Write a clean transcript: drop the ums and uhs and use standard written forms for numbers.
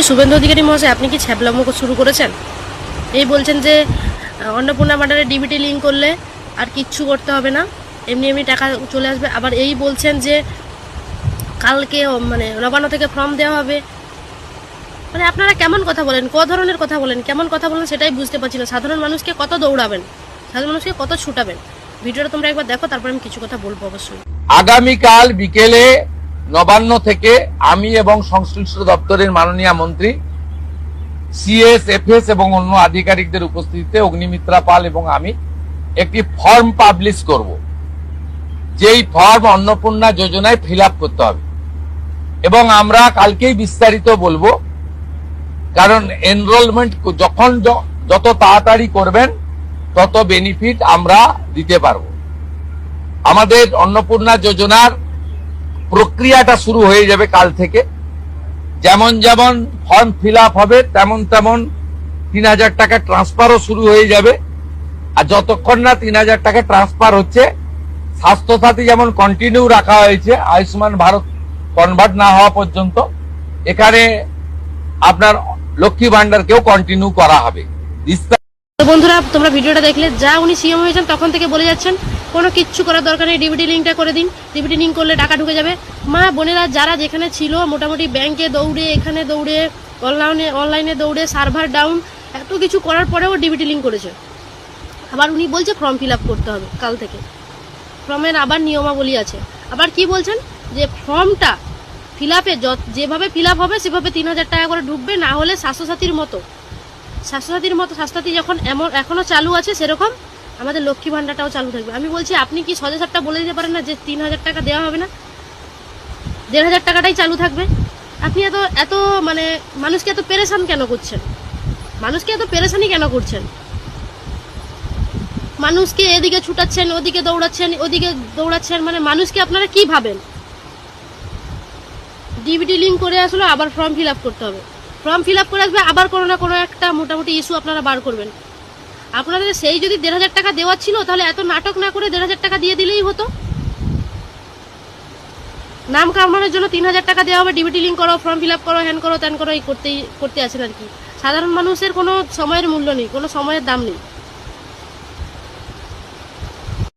শুভেন্দু অধিকারী মহাশয়, আপনি কি ছ্যাবলামো শুরু করেছেন? এই বলছেন যে অন্নপূর্ণা মার্ডারে ডিবিটি লিঙ্ক করলে আর কিচ্ছু করতে হবে না, এমনি এমনি টাকা চলে আসবে। আবার এই বলছেন যে কালকে মানে নবান্ন থেকে ফর্ম দেওয়া হবে। মানে আপনারা কেমন কথা বলেন, ক ধরনের কথা বলেন, কেমন কথা বলেন সেটাই বুঝতে পারছি না। সাধারণ মানুষকে কত দৌড়াবেন, সাধারণ মানুষকে কত ছুটাবেন? ভিডিওটা তোমরা একবার দেখো, তারপর আমি কিছু কথা বলবো অবশ্যই। আগামীকাল বিকেলে নবান্ন থেকে আমি এবং সংশ্লিষ্ট দপ্তরের মাননীয় মন্ত্রী, সিএস, এফএস এবং অন্য আধিকারিকদের উপস্থিতিতে অগ্নিমিত্রা পাল এবং আমি একটি ফর্ম পাবলিশ করব, যেই ফর্ম অন্নপূর্ণা যোজনায় ফিল আপ করতে হবে। এবং আমরা কালকেই বিস্তারিত বলবো, কারণ এনরোলমেন্ট যখন যত তাড়াতাড়ি করবেন তত বেনিফিট আমরা দিতে পারবো। আমাদের অন্নপূর্ণা যোজনার প্রক্রিয়াটা শুরু হয়ে যাবে কাল থেকে। যেমন যেমন ফর্ম ফিল আপ হবে তেমন তেমন ৩,০০০ টাকা ট্রান্সফারও শুরু হয়ে যাবে। আর যতক্ষণ না ৩,০০০ টাকা ট্রান্সফার হচ্ছে, স্বাস্থ্যসাথী যেমন কন্টিনিউ রাখা হয়েছে আয়ুষ্মান ভারত কনভার্ট না হওয়া পর্যন্ত, এখানে আপনার লক্ষ্মী ভান্ডারকেও কন্টিনিউ করা হবে। তো বন্ধুরা, তোমরা ভিডিওটা দেখলে, যা উনি সিএম হয়েছেন তখন থেকে বলে যাচ্ছেন কোনো কিচ্ছু করার দরকার নেই, ডিবিটি লিঙ্কটা করে দিন, ডিবিটি লিঙ্ক করলে টাকা ঢুকে যাবে। মা বোনেরা যারা যেখানে ছিল, মোটামুটি ব্যাংকে দৌড়ে, এখানে দৌড়ে, অনলাইনে দৌড়ে, সার্ভার ডাউন, এত কিছু করার পরেও ডিবিটি লিঙ্ক করেছে। আবার উনি বলছে ফর্ম ফিল আপ করতে হবে কাল থেকে, ফর্মের আবার নিয়মাবলী আছে। আবার কি বলছেন যে ফর্মটা ফিল আপে যেভাবে ফিল আপ হবে সেভাবে ৩,০০০ টাকা করে ঢুকবে, না হলে স্বাস্থ্যসাথীর মতো স্বাস্থ্যসাথী যখন এখনো চালু আছে সেরকম আমাদের লক্ষ্মী ভান্ডারটাও চালু থাকবে। আমি বলছি, আপনি কি সজাসারটা বলে দিতে পারেন না যে ৩,০০০ টাকা দেওয়া হবে না, ১,৫০০ টাকাটাই চালু থাকবে? আপনি এত মানে মানুষকে এত পেরেশান কেন করছেন? মানুষকে এত পেরেশানি কেন করছেন? মানুষকে এদিকে ছুটাচ্ছেন, ওদিকে দৌড়াচ্ছেন, মানে মানুষকে আপনারা কি ভাবেন? ডিবিটি লিঙ্ক করে আসলো, আবার ফর্ম ফিল আপ করতে হবে, ফর্ম ফিল আপ করে আসবে, আবার কোনো না কোনো একটা মোটামুটি ইস্যু আপনারা বার করবেন। আপনাদের সেই যদি ১,৫০০ টাকা দেওয়ার ছিল, তাহলে এত নাটক না করে ১,৫০০ টাকা দিয়ে দিলেই হতো। নাম কামানোর জন্য ৩,০০০ টাকা দেওয়া হবে, ডিবিটি লিঙ্ক করো, ফর্ম ফিল আপ করো, হ্যান করো, ত্যান করো, এই করতে আছেন আর কি। সাধারণ মানুষের কোনো সময়ের মূল্য নেই, কোনো সময়ের দাম নেই।